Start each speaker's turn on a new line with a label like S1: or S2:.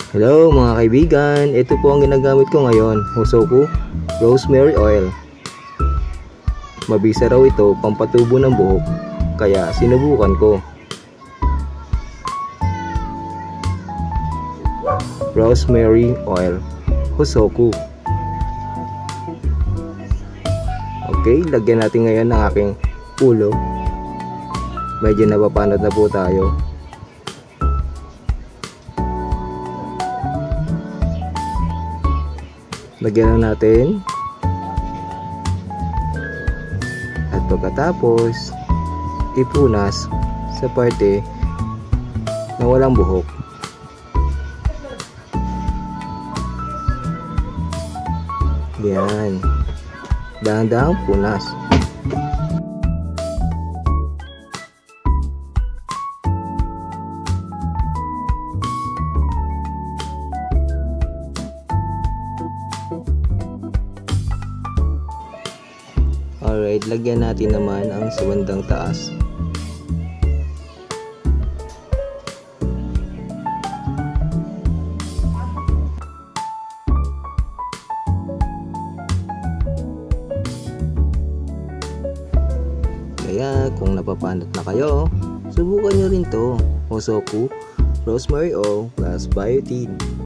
S1: Hello mga kaibigan, ito po ang ginagamit ko ngayon, Hosoku Rosemary Oil. Mabisa raw ito pampatubo ng buhok, kaya sinubukan ko. Rosemary Oil, Hosoku. Okay, lagyan natin ngayon ng aking ulo. Medyo napapanot na po tayo. Lagyan na natin. At pagkatapos, ipunas sa parte na walang buhok. Yan. Dahan-dahang punas. Alright, lagyan natin naman ang sa bandang taas. Kaya kung napapanot na kayo, subukan nyo rin to. Hosoku Rosemary Oil plus Biotin.